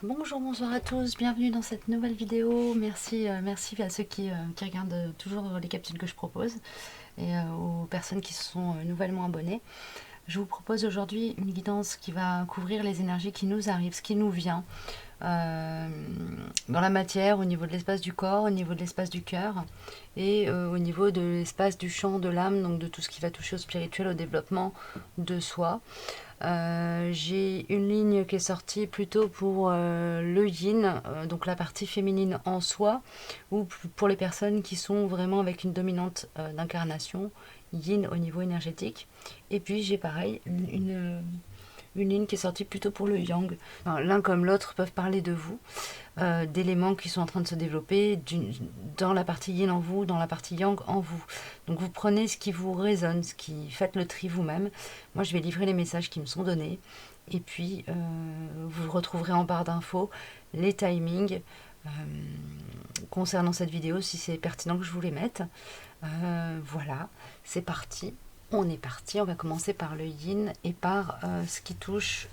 Bonjour, bonsoir à tous, bienvenue dans cette nouvelle vidéo. Merci à ceux qui regardent toujours les capsules que je propose et aux personnes qui se sont nouvellement abonnées. Je vous propose aujourd'hui une guidance qui va couvrir les énergies qui nous arrivent, ce qui nous vient euh, dans la matière, au niveau de l'espace du corps, au niveau de l'espace du cœur et au niveau de l'espace du champ de l'âme, donc de tout ce qui va toucher au spirituel, au développement de soi. J'ai une ligne qui est sortie plutôt pour le yin, donc la partie féminine en soi, ou pour les personnes qui sont vraiment avec une dominante d'incarnation, yin au niveau énergétique. Et puis j'ai pareil, une ligne qui est sortie plutôt pour le yang. Enfin, l'un comme l'autre peuvent parler de vous, d'éléments qui sont en train de se développer dans la partie yin en vous, dans la partie yang en vous. Donc vous prenez ce qui vous résonne, faites le tri vous-même. Moi je vais livrer les messages qui me sont donnés. Et puis vous retrouverez en barre d'infos les timings concernant cette vidéo si c'est pertinent que je vous les mette. Voilà, c'est parti. On est parti, on va commencer par le yin et par ce qui touche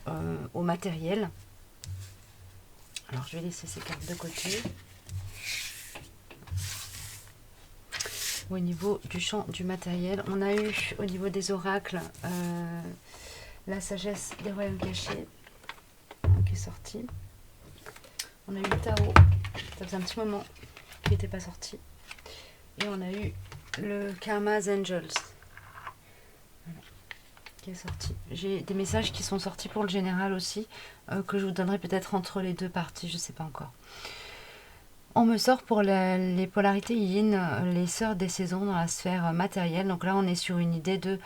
au matériel. Alors je vais laisser ces cartes de côté. Au niveau du champ du matériel, on a eu au niveau des oracles la sagesse des royaumes cachés qui est sortie. On a eu le Tao, ça faisait un petit moment qui n'était pas sorti. Et on a eu le Karma's Angels qui est sorti. J'ai des messages qui sont sortis pour le général aussi, que je vous donnerai peut-être entre les deux parties, je ne sais pas encore. On me sort pour les polarités yin, les sœurs des saisons dans la sphère matérielle. Donc là, on est sur une idée de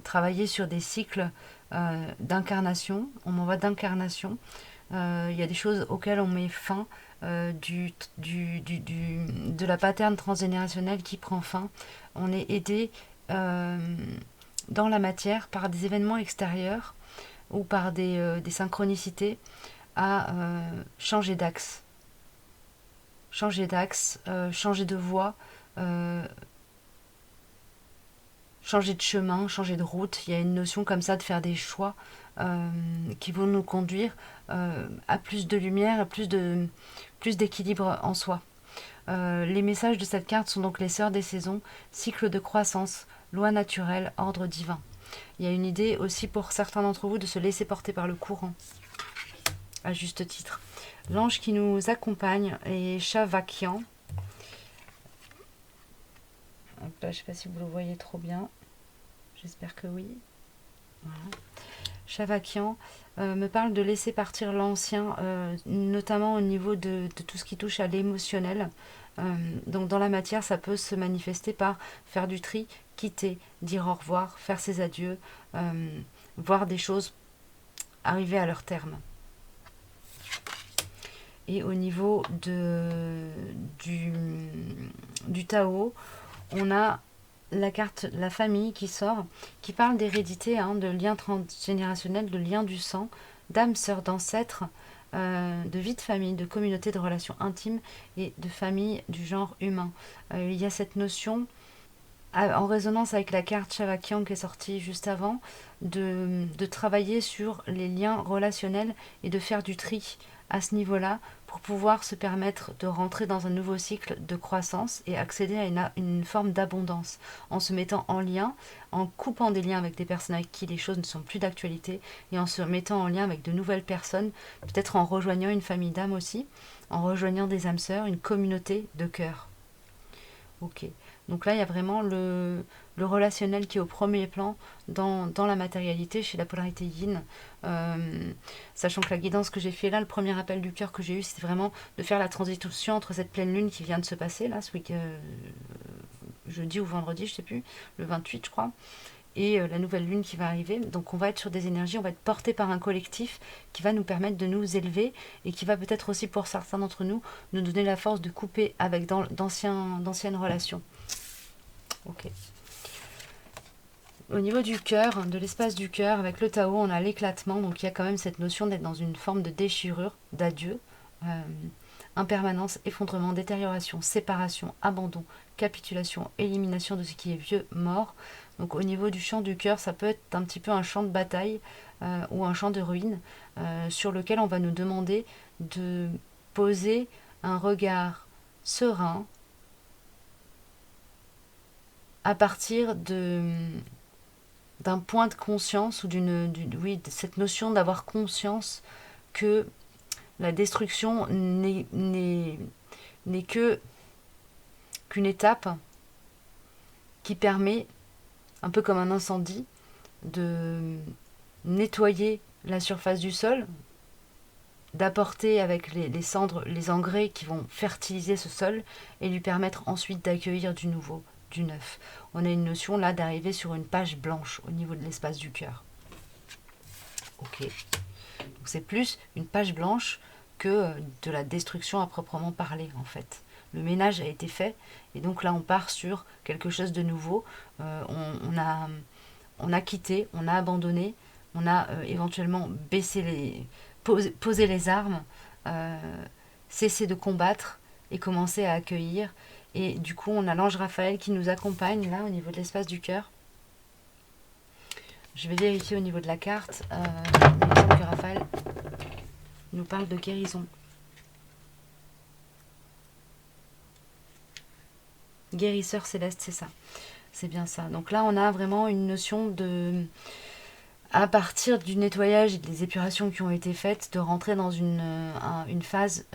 travailler sur des cycles d'incarnation. On m'envoie d'incarnation. Il y a des choses auxquelles on met fin, de la pattern transgénérationnelle qui prend fin. On est aidé dans la matière par des événements extérieurs ou par des synchronicités à changer d'axe. Changer de voie, changer de chemin, changer de route. Il y a une notion comme ça de faire des choix qui vont nous conduire à plus de lumière, à plus d'équilibre en soi. Les messages de cette carte sont donc les sœurs des saisons, cycle de croissance, loi naturelle, ordre divin. Il y a une idée aussi pour certains d'entre vous de se laisser porter par le courant, à juste titre. L'ange qui nous accompagne est Shavakian. Je ne sais pas si vous le voyez trop bien. J'espère que oui. Voilà. Shavakian me parle de laisser partir l'ancien, notamment au niveau de tout ce qui touche à l'émotionnel. Donc dans la matière, ça peut se manifester par faire du tri, quitter, dire au revoir, faire ses adieux, voir des choses arriver à leur terme. Et au niveau du Tao, on a la carte la famille qui sort, qui parle d'hérédité, de liens transgénérationnels, de liens du sang, d'âmes, sœurs, d'ancêtres, de vie de famille, de communauté, de relations intimes et de famille du genre humain. Il y a cette notion, en résonance avec la carte Shavakian qui est sortie juste avant, de travailler sur les liens relationnels et de faire du tri à ce niveau-là pour pouvoir se permettre de rentrer dans un nouveau cycle de croissance et accéder à une forme d'abondance en se mettant en lien, en coupant des liens avec des personnes avec qui les choses ne sont plus d'actualité et en se mettant en lien avec de nouvelles personnes, peut-être en rejoignant une famille d'âmes aussi, en rejoignant des âmes sœurs, une communauté de cœur. Ok. Donc là, il y a vraiment le relationnel qui est au premier plan dans la matérialité chez la polarité yin. Sachant que la guidance que j'ai fait là, le premier appel du cœur que j'ai eu, c'était vraiment de faire la transition entre cette pleine lune qui vient de se passer là, ce week jeudi ou vendredi, je sais plus, le 28 je crois, et la nouvelle lune qui va arriver. Donc on va être sur des énergies, on va être porté par un collectif qui va nous permettre de nous élever et qui va peut-être aussi pour certains d'entre nous nous donner la force de couper avec d'anciennes relations. Ok. Au niveau du cœur, de l'espace du cœur, avec le Tao, on a l'éclatement. Donc il y a quand même cette notion d'être dans une forme de déchirure, d'adieu, impermanence, effondrement, détérioration, séparation, abandon, capitulation, élimination de ce qui est vieux, mort. Donc au niveau du chant du cœur, ça peut être un petit peu un chant de bataille ou un chant de ruine sur lequel on va nous demander de poser un regard serein à partir d'un point de conscience ou oui, de cette notion d'avoir conscience que la destruction n'est qu'une étape qui permet, un peu comme un incendie, de nettoyer la surface du sol, d'apporter avec les cendres les engrais qui vont fertiliser ce sol et lui permettre ensuite d'accueillir du nouveau, du neuf. On a une notion là d'arriver sur une page blanche au niveau de l'espace du cœur. Ok. Donc c'est plus une page blanche que de la destruction à proprement parler en fait. Le ménage a été fait et donc là on part sur quelque chose de nouveau. On a quitté, on a abandonné, on a éventuellement posé les armes, cessé de combattre et commencé à accueillir. Et du coup on a l'ange Raphaël qui nous accompagne là au niveau de l'espace du cœur. Je vais vérifier au niveau de la carte. Il me semble que Raphaël nous parle de guérison. Guérisseur céleste, c'est ça. C'est bien ça. Donc là, on a vraiment une notion de, à partir du nettoyage et des épurations qui ont été faites, de rentrer dans une phase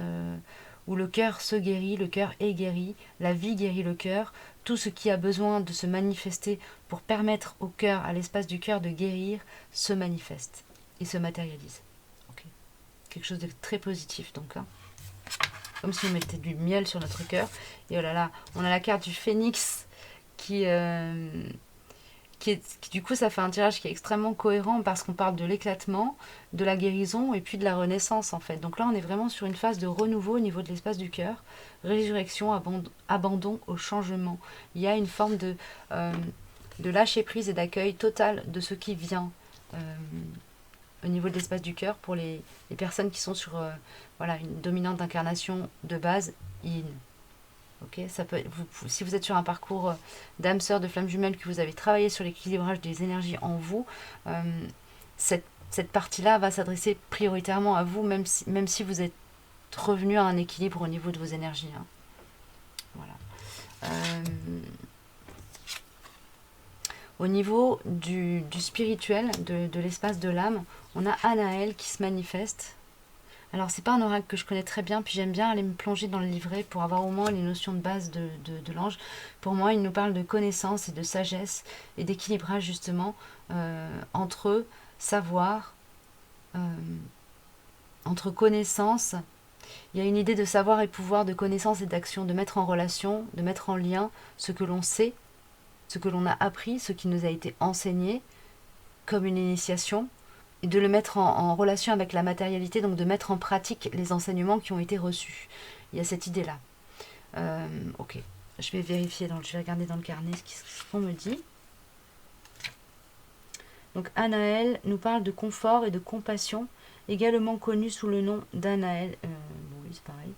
où le cœur se guérit, le cœur est guéri, la vie guérit le cœur. Tout ce qui a besoin de se manifester pour permettre au cœur, à l'espace du cœur de guérir, se manifeste et se matérialise. Okay. Quelque chose de très positif donc. Hein. Comme si on mettait du miel sur notre cœur. Et oh là là, on a la carte du phénix qui du coup, ça fait un tirage qui est extrêmement cohérent parce qu'on parle de l'éclatement, de la guérison et puis de la renaissance en fait. Donc là, on est vraiment sur une phase de renouveau au niveau de l'espace du cœur. Résurrection, abandon au changement. Il y a une forme de lâcher prise et d'accueil total de ce qui vient au niveau de l'espace du cœur pour les personnes qui sont sur voilà, une dominante d'incarnation de base, yin. Okay, ça peut, si vous êtes sur un parcours d'âme sœur, de flamme jumelle, que vous avez travaillé sur l'équilibrage des énergies en vous, cette partie-là va s'adresser prioritairement à vous, même si vous êtes revenu à un équilibre au niveau de vos énergies. Hein. Voilà. Au niveau du spirituel, de l'espace de l'âme, on a Anaël qui se manifeste. Alors c'est pas un oracle que je connais très bien, puis j'aime bien aller me plonger dans le livret pour avoir au moins les notions de base de l'ange. Pour moi, il nous parle de connaissance et de sagesse et d'équilibrage justement entre savoir, entre connaissance. Il y a une idée de savoir et pouvoir, de connaissance et d'action, de mettre en relation, de mettre en lien ce que l'on sait, ce que l'on a appris, ce qui nous a été enseigné comme une initiation, et de le mettre en relation avec la matérialité, donc de mettre en pratique les enseignements qui ont été reçus. Il y a cette idée-là. Ok, je vais vérifier, je vais regarder dans le carnet ce qu'on me dit. Donc Anaël nous parle de confort et de compassion, également connu sous le nom d'Anaël. Oui, c'est pareil.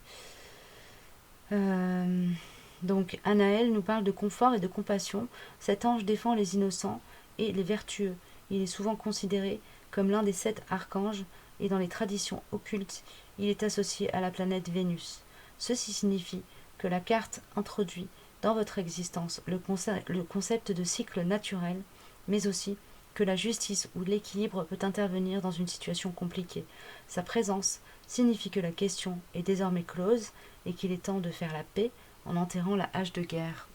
Donc Anaël nous parle de confort et de compassion. Cet ange défend les innocents et les vertueux. Il est souvent considéré comme l'un des 7 archanges et dans les traditions occultes, il est associé à la planète Vénus. Ceci signifie que la carte introduit dans votre existence le concept de cycle naturel, mais aussi que la justice ou l'équilibre peut intervenir dans une situation compliquée. Sa présence signifie que la question est désormais close et qu'il est temps de faire la paix en enterrant la hache de guerre.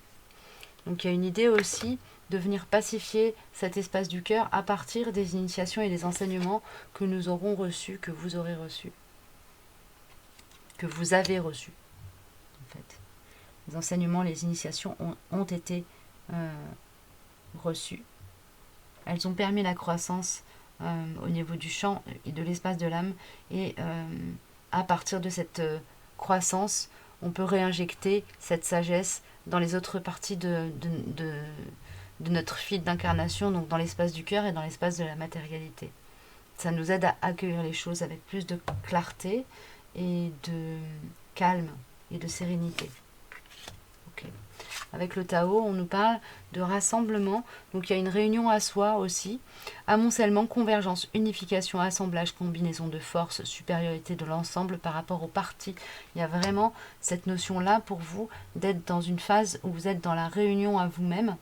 Donc il y a une idée aussi de venir pacifier cet espace du cœur à partir des initiations et des enseignements que nous aurons reçus, que vous aurez reçus, que vous avez reçus. En fait, les enseignements, les initiations ont été reçus. Elles ont permis la croissance au niveau du champ et de l'espace de l'âme. Et à partir de cette croissance, on peut réinjecter cette sagesse dans les autres parties de notre fil d'incarnation, donc dans l'espace du cœur et dans l'espace de la matérialité. Ça nous aide à accueillir les choses avec plus de clarté et de calme et de sérénité. Okay. Avec le Tao, on nous parle de rassemblement. Donc il y a une réunion à soi aussi. Amoncellement, convergence, unification, assemblage, combinaison de force, supériorité de l'ensemble par rapport aux parties. Il y a vraiment cette notion-là pour vous d'être dans une phase où vous êtes dans la réunion à vous-même,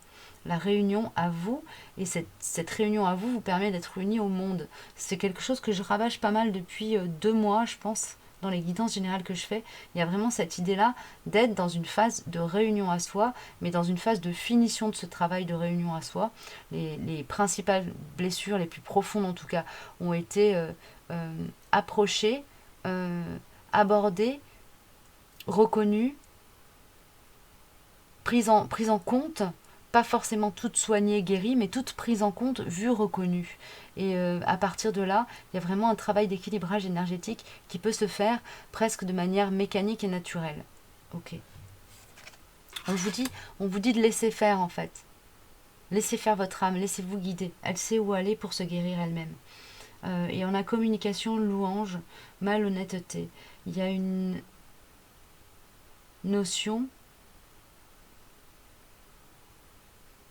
la réunion à vous, et cette réunion à vous vous permet d'être unis au monde. C'est quelque chose que je rabâche pas mal depuis 2 mois, je pense, dans les guidances générales que je fais. Il y a vraiment cette idée-là d'être dans une phase de réunion à soi, mais dans une phase de finition de ce travail de réunion à soi. Les principales blessures, les plus profondes en tout cas, ont été approchées, abordées, reconnues, prises en compte, pas forcément toutes soignées, guéries, mais toutes prises en compte, vues, reconnues. Et à partir de là, il y a vraiment un travail d'équilibrage énergétique qui peut se faire presque de manière mécanique et naturelle. Ok. On vous dit de laisser faire en fait. Laissez faire votre âme, laissez-vous guider. Elle sait où aller pour se guérir elle-même. Et on a communication, louange, malhonnêteté. Il y a une notion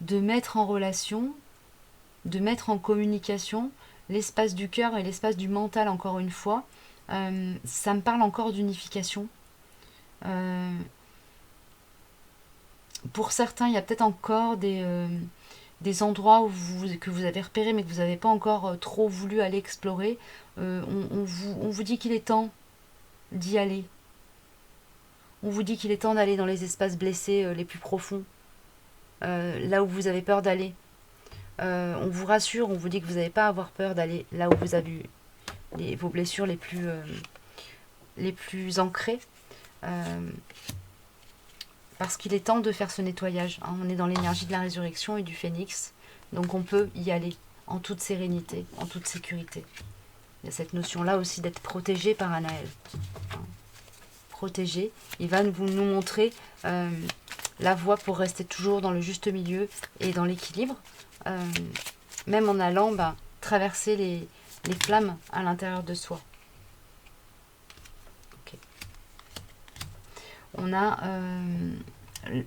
de mettre en relation, de mettre en communication l'espace du cœur et l'espace du mental, encore une fois. Ça me parle encore d'unification. Pour certains, il y a peut-être encore des endroits que vous avez repérés mais que vous n'avez pas encore trop voulu aller explorer. On vous dit qu'il est temps d'y aller. On vous dit qu'il est temps d'aller dans les espaces blessés les plus profonds, là où vous avez peur d'aller. On vous rassure, on vous dit que vous n'avez pas à avoir peur d'aller là où vous avez vos blessures les plus ancrées. Parce qu'il est temps de faire ce nettoyage. Hein. On est dans l'énergie de la résurrection et du phénix. Donc on peut y aller en toute sérénité, en toute sécurité. Il y a cette notion-là aussi d'être protégé par Anaël. Hein. Protégé. Il va nous montrer la voie pour rester toujours dans le juste milieu et dans l'équilibre. Même en allant traverser les flammes à l'intérieur de soi. Okay. On a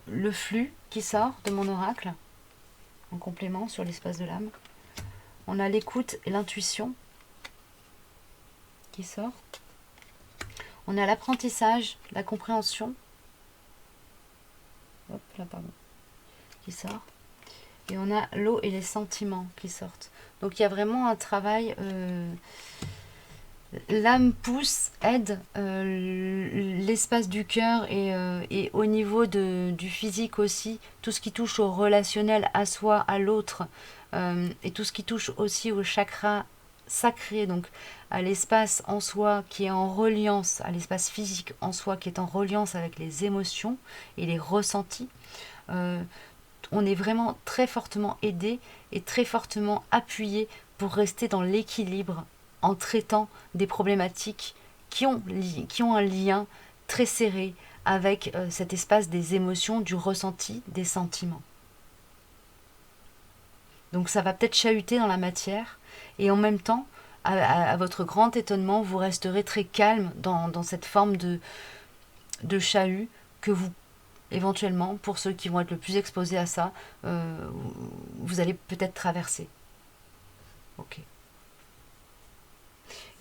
le flux qui sort de mon oracle, en complément sur l'espace de l'âme. On a l'écoute et l'intuition qui sort. On a l'apprentissage, la compréhension. Hop, là, pardon. Qui sort. Et on a l'eau et les sentiments qui sortent. Donc il y a vraiment un travail... l'âme pousse, aide l'espace du cœur et au niveau du physique aussi, tout ce qui touche au relationnel, à soi, à l'autre, et tout ce qui touche aussi au chakra sacré, donc à l'espace en soi qui est en reliance, à l'espace physique en soi qui est en reliance avec les émotions et les ressentis. On est vraiment très fortement aidé et très fortement appuyé pour rester dans l'équilibre en traitant des problématiques qui ont un lien très serré avec cet espace des émotions, du ressenti, des sentiments. Donc ça va peut-être chahuter dans la matière, et en même temps, à votre grand étonnement, vous resterez très calme dans cette forme de chahut que vous, éventuellement, pour ceux qui vont être le plus exposés à ça, vous allez peut-être traverser. Ok.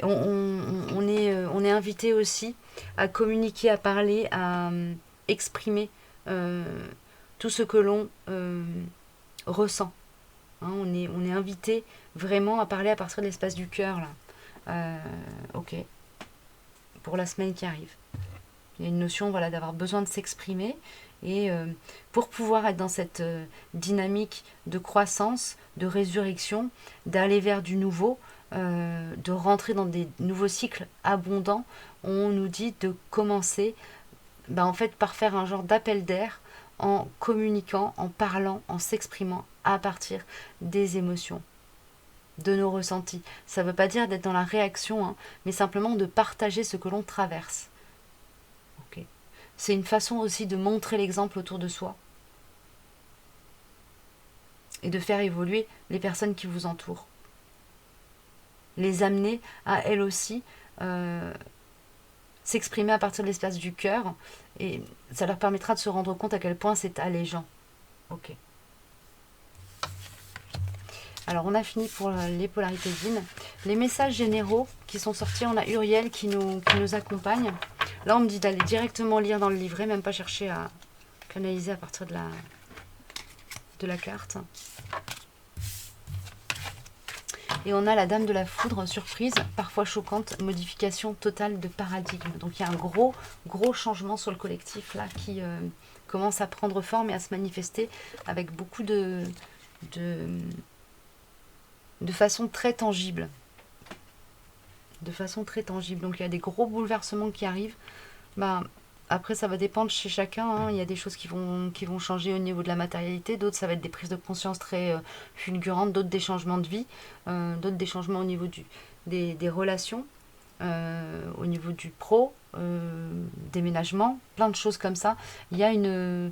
On est invité aussi à communiquer, à parler, à exprimer tout ce que l'on ressent. Hein, on est invité vraiment à parler à partir de l'espace du cœur là. Ok. Pour la semaine qui arrive. Il y a une notion d'avoir besoin de s'exprimer et pour pouvoir être dans cette dynamique de croissance, de résurrection, d'aller vers du nouveau, de rentrer dans des nouveaux cycles abondants, on nous dit de commencer en fait par faire un genre d'appel d'air en communiquant, en parlant, en s'exprimant à partir des émotions, de nos ressentis. Ça ne veut pas dire d'être dans la réaction, hein, mais simplement de partager ce que l'on traverse. Okay. C'est une façon aussi de montrer l'exemple autour de soi et de faire évoluer les personnes qui vous entourent. Les amener à elles aussi s'exprimer à partir de l'espace du cœur. Et ça leur permettra de se rendre compte à quel point c'est allégeant. Ok. Alors on a fini pour les polarités yin. Les messages généraux qui sont sortis, on a Uriel qui nous accompagne. Là on me dit d'aller directement lire dans le livret, même pas chercher à canaliser à partir de la carte. Et on a la Dame de la Foudre, surprise, parfois choquante, modification totale de paradigme. Donc il y a un gros changement sur le collectif là qui commence à prendre forme et à se manifester avec beaucoup de façon très tangible. De façon très tangible. Donc il y a des gros bouleversements qui arrivent. Après, ça va dépendre chez chacun. Hein. Il y a des choses qui vont changer au niveau de la matérialité. D'autres, ça va être des prises de conscience très fulgurantes. D'autres, des changements de vie. D'autres, des changements au niveau des relations. Au niveau du pro. Déménagement. Plein de choses comme ça. Il y a une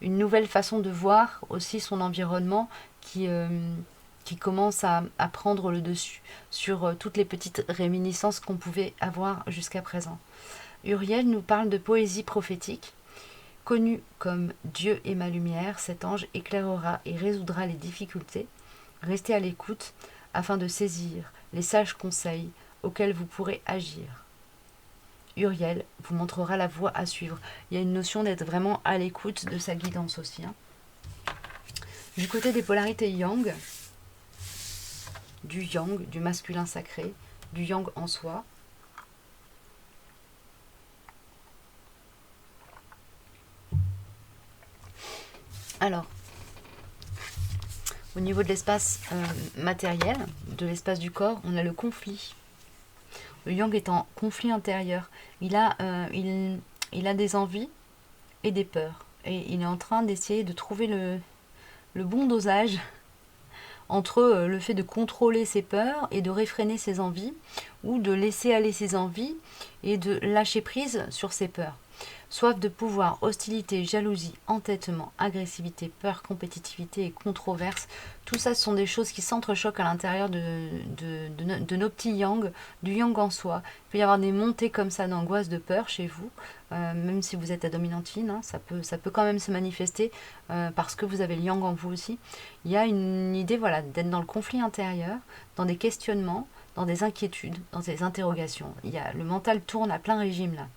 nouvelle façon de voir aussi son environnement qui commence à prendre le dessus sur toutes les petites réminiscences qu'on pouvait avoir jusqu'à présent. Uriel nous parle de poésie prophétique. Connu comme Dieu est ma lumière, cet ange éclairera et résoudra les difficultés. Restez à l'écoute afin de saisir les sages conseils auxquels vous pourrez agir. Uriel vous montrera la voie à suivre. Il y a une notion d'être vraiment à l'écoute de sa guidance aussi. Hein. Du côté des polarités yang, du masculin sacré, du yang en soi. Alors, au niveau de l'espace matériel, de l'espace du corps, on a le conflit. Le yang est en conflit intérieur. Il a des envies et des peurs. Et il est en train d'essayer de trouver le bon dosage entre le fait de contrôler ses peurs et de réfréner ses envies, ou de laisser aller ses envies et de lâcher prise sur ses peurs. Soif de pouvoir, hostilité, jalousie, entêtement, agressivité, peur, compétitivité et controverse, tout ça ce sont des choses qui s'entrechoquent à l'intérieur de nos petits yang, du yang en soi. Il peut y avoir des montées comme ça d'angoisse, de peur chez vous, même si vous êtes à dominante yin, hein, ça peut quand même se manifester parce que vous avez le yang en vous aussi. Il y a une idée voilà, d'être dans le conflit intérieur, dans des questionnements, dans des inquiétudes, dans des interrogations. Le mental tourne à plein régime là.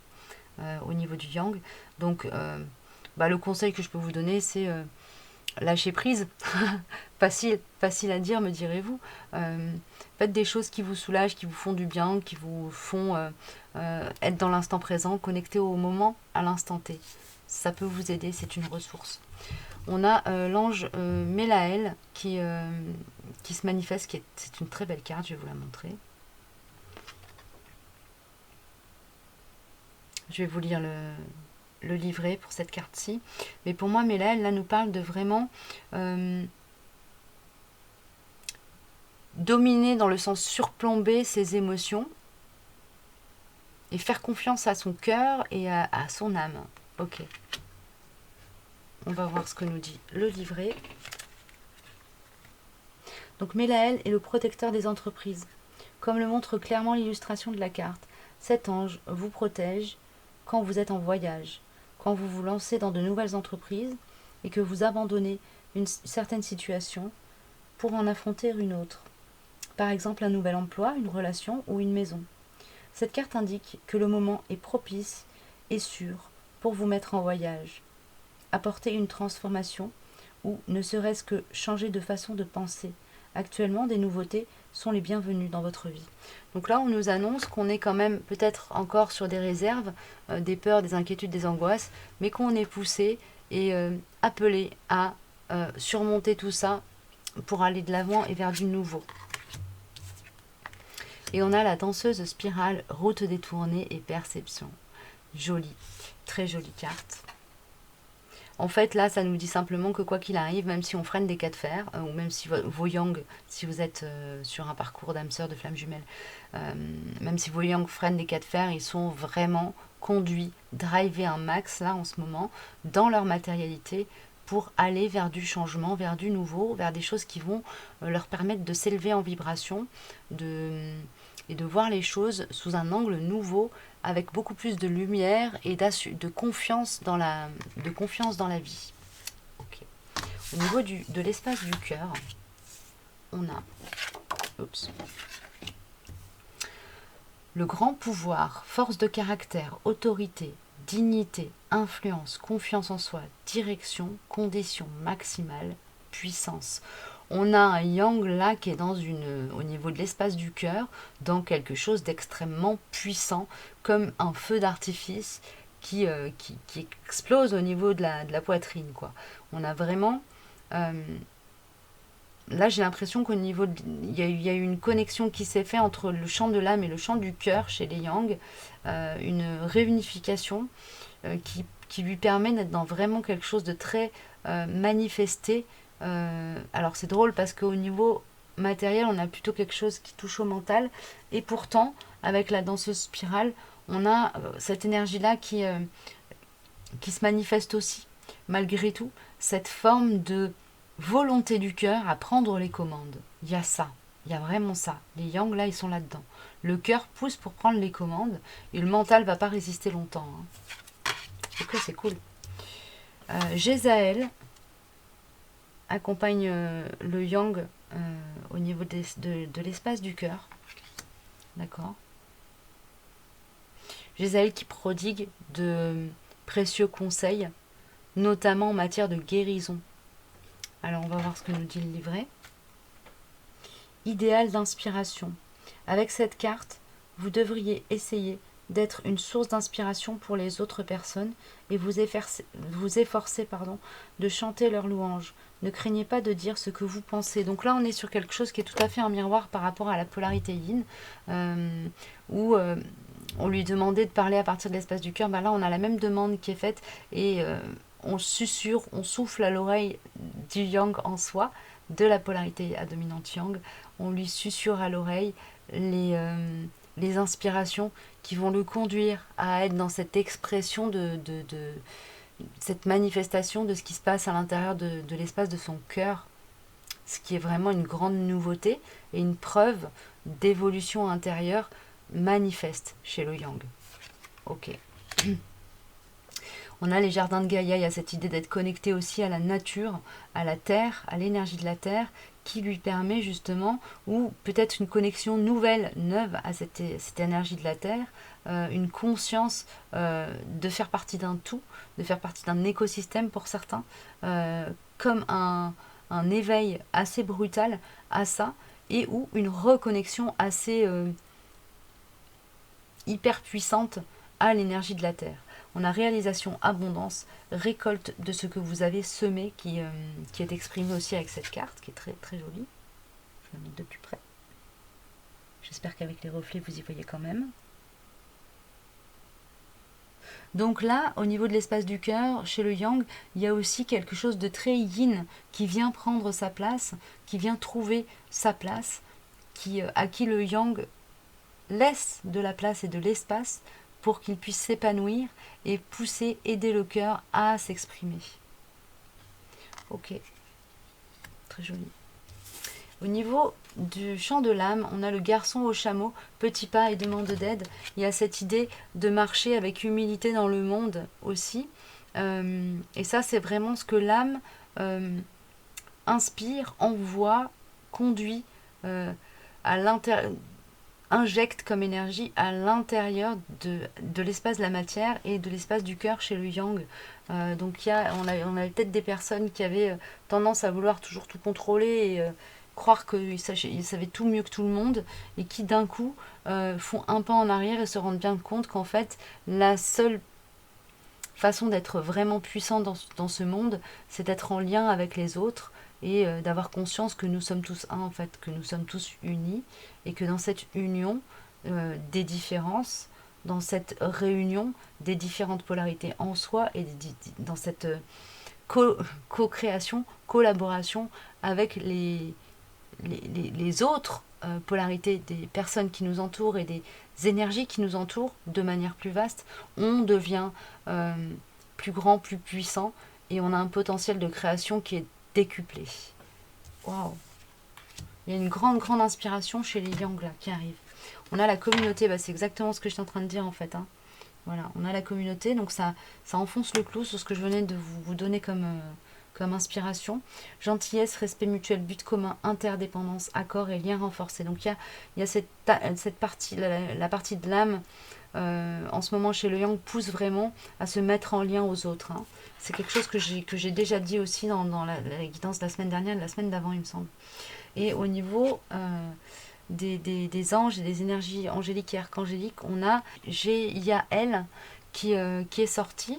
Au niveau du yang. Donc le conseil que je peux vous donner, c'est lâcher prise. facile à dire, me direz-vous. Faites des choses qui vous soulagent, qui vous font du bien, qui vous font être dans l'instant présent, connecté au moment, à l'instant T. Ça peut vous aider, c'est une ressource. On a l'ange Mélaël qui se manifeste, c'est une très belle carte, je vais vous la montrer. Je vais vous lire le livret pour cette carte-ci. Mais pour moi, Mélaël, là, nous parle de vraiment dominer dans le sens surplomber ses émotions et faire confiance à son cœur et à son âme. Ok. On va voir ce que nous dit le livret. Donc Mélaël est le protecteur des entreprises. Comme le montre clairement l'illustration de la carte, cet ange vous protège quand vous êtes en voyage, quand vous vous lancez dans de nouvelles entreprises et que vous abandonnez une certaine situation pour en affronter une autre. Par exemple, un nouvel emploi, une relation ou une maison. Cette carte indique que le moment est propice et sûr pour vous mettre en voyage, apporter une transformation ou ne serait-ce que changer de façon de penser. Actuellement, des nouveautés sont les bienvenues dans votre vie. Donc là, on nous annonce qu'on est quand même peut-être encore sur des réserves, des peurs, des inquiétudes, des angoisses, mais qu'on est poussé et appelé à surmonter tout ça pour aller de l'avant et vers du nouveau. Et on a la danseuse spirale, route détournée et perception. Jolie, très jolie carte. En fait, là, ça nous dit simplement que quoi qu'il arrive, même si on freine des cas de fer, ou même si vos yang, si vous êtes sur un parcours d'âme sœur, de flamme jumelle, même si vos yang freinent des cas de fer, ils sont vraiment conduits, drivés un max, là, en ce moment, dans leur matérialité, pour aller vers du changement, vers du nouveau, vers des choses qui vont leur permettre de s'élever en vibration, et de voir les choses sous un angle nouveau, avec beaucoup plus de lumière et de confiance dans la vie. Okay. Au niveau de l'espace du cœur, on a le grand pouvoir, force de caractère, autorité, dignité, influence, confiance en soi, direction, condition maximale, puissance. On a un yang là qui est au niveau de l'espace du cœur, dans quelque chose d'extrêmement puissant, comme un feu d'artifice qui explose au niveau de la poitrine, quoi. On a vraiment... là, j'ai l'impression qu'au niveau... Il y a eu une connexion qui s'est faite entre le chant de l'âme et le chant du cœur chez les Yang, une réunification qui lui permet d'être dans vraiment quelque chose de très manifesté. Alors, c'est drôle parce qu'au niveau matériel, on a plutôt quelque chose qui touche au mental. Et pourtant, avec la danseuse spirale, on a cette énergie-là qui se manifeste aussi, malgré tout, cette forme de volonté du cœur à prendre les commandes. Il y a ça, il y a vraiment ça. Les Yang, là, ils sont là-dedans. Le cœur pousse pour prendre les commandes et le mental va pas résister longtemps. Ok, c'est cool. Jézaël accompagne le Yang au niveau de l'espace du cœur. D'accord. Jézaël qui prodigue de précieux conseils, notamment en matière de guérison. Alors, on va voir ce que nous dit le livret. Idéal d'inspiration. Avec cette carte, vous devriez essayer d'être une source d'inspiration pour les autres personnes et vous efforcer de chanter leurs louanges. Ne craignez pas de dire ce que vous pensez. Donc là, on est sur quelque chose qui est tout à fait un miroir par rapport à la polarité yin, où on lui demandait de parler à partir de l'espace du cœur. Ben là, on a la même demande qui est faite et on susurre, on souffle à l'oreille du yang en soi, de la polarité à dominante yang. On lui susurre à l'oreille les inspirations qui vont le conduire à être dans cette expression de cette manifestation de ce qui se passe à l'intérieur de l'espace de son cœur, ce qui est vraiment une grande nouveauté et une preuve d'évolution intérieure manifeste chez le yang. Ok. On a les jardins de Gaïa, il y a cette idée d'être connecté aussi à la nature, à la terre, à l'énergie de la terre, qui lui permet justement, ou peut-être une connexion neuve à cette énergie de la terre, une conscience de faire partie d'un tout, de faire partie d'un écosystème pour certains, comme un éveil assez brutal à ça, et ou une reconnexion assez hyper puissante à l'énergie de la terre. On a réalisation, abondance, récolte de ce que vous avez semé, qui est exprimé aussi avec cette carte, qui est très très jolie. Je vais la mettre de plus près. J'espère qu'avec les reflets, vous y voyez quand même. Donc là, au niveau de l'espace du cœur, chez le yang, il y a aussi quelque chose de très yin qui vient prendre sa place, qui vient trouver sa place, à qui le yang laisse de la place et de l'espace pour qu'il puisse s'épanouir et pousser, aider le cœur à s'exprimer. Ok, très joli. Au niveau du chant de l'âme, on a le garçon au chameau, petit pas et demande d'aide. Il y a cette idée de marcher avec humilité dans le monde aussi. Et ça, c'est vraiment ce que l'âme inspire, envoie, conduit à l'intérieur, injecte comme énergie à l'intérieur de l'espace de la matière et de l'espace du cœur chez le yang. Donc on avait peut-être des personnes qui avaient tendance à vouloir toujours tout contrôler et croire qu'ils savaient tout mieux que tout le monde et qui d'un coup font un pas en arrière et se rendent bien compte qu'en fait la seule façon d'être vraiment puissant dans ce monde, c'est d'être en lien avec les autres et d'avoir conscience que nous sommes tous un, en fait, que nous sommes tous unis et que dans cette union des différences, dans cette réunion des différentes polarités en soi et dans cette co-création, collaboration avec les autres polarités des personnes qui nous entourent et des énergies qui nous entourent de manière plus vaste, on devient plus grand, plus puissant et on a un potentiel de création qui est décuplé. Waouh! Il y a une grande inspiration chez les Yang là qui arrive. On a la communauté, bah, c'est exactement ce que j'étais en train de dire en fait, hein. Voilà, on a la communauté, donc ça enfonce le clou sur ce que je venais de vous donner comme inspiration. Gentillesse, respect mutuel, but commun, interdépendance, accord et lien renforcé. Donc il y a cette partie, la partie de l'âme, en ce moment chez le Yang, pousse vraiment à se mettre en lien aux autres, hein. C'est quelque chose que j'ai déjà dit aussi dans la guidance de la semaine dernière, de la semaine d'avant, il me semble. Et au niveau des anges et des énergies angéliques et archangéliques, il y a elle qui est sortie,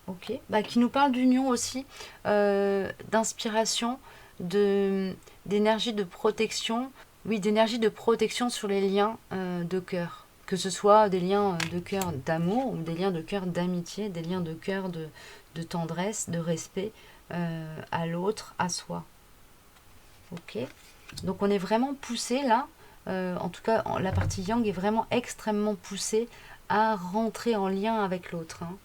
ok, bah, qui nous parle d'union aussi, d'inspiration, d'énergie de protection, oui, d'énergie de protection sur les liens de cœur. Que ce soit des liens de cœur d'amour ou des liens de cœur d'amitié, des liens de cœur de tendresse, de respect à l'autre, à soi. Ok. Donc on est vraiment poussé là, en tout cas la partie yang est vraiment extrêmement poussée à rentrer en lien avec l'autre, hein.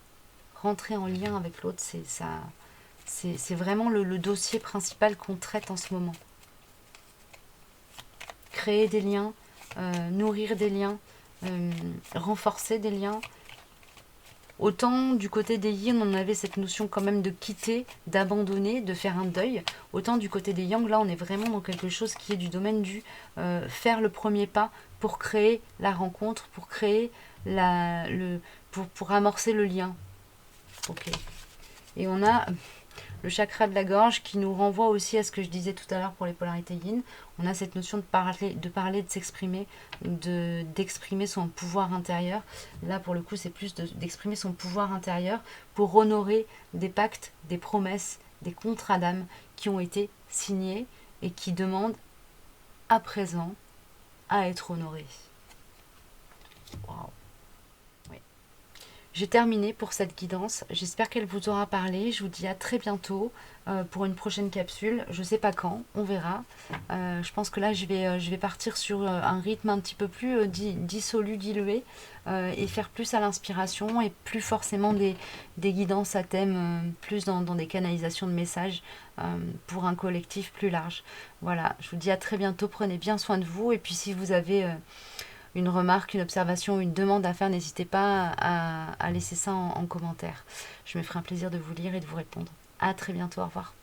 Rentrer en lien avec l'autre, c'est vraiment le dossier principal qu'on traite en ce moment. Créer des liens, nourrir des liens, renforcer des liens. Autant du côté des yin, on avait cette notion quand même de quitter, d'abandonner, de faire un deuil. Autant du côté des yang, là, on est vraiment dans quelque chose qui est du domaine du faire le premier pas pour créer la rencontre, pour créer pour amorcer le lien. Ok. Et on a le chakra de la gorge qui nous renvoie aussi à ce que je disais tout à l'heure pour les polarités yin. On a cette notion de s'exprimer, d'exprimer son pouvoir intérieur. Là, pour le coup, c'est plus d'exprimer son pouvoir intérieur pour honorer des pactes, des promesses, des contrats d'âme qui ont été signés et qui demandent à présent à être honorés. Waouh! J'ai terminé pour cette guidance. J'espère qu'elle vous aura parlé. Je vous dis à très bientôt pour une prochaine capsule. Je ne sais pas quand, on verra. Je pense que là, je vais partir sur un rythme un petit peu plus dissolu, dilué, et faire plus à l'inspiration et plus forcément des guidances à thème, plus dans des canalisations de messages pour un collectif plus large. Voilà, je vous dis à très bientôt. Prenez bien soin de vous. Et puis si vous avez une remarque, une observation, une demande à faire, n'hésitez pas à laisser ça en commentaire. Je me ferai un plaisir de vous lire et de vous répondre. À très bientôt, au revoir.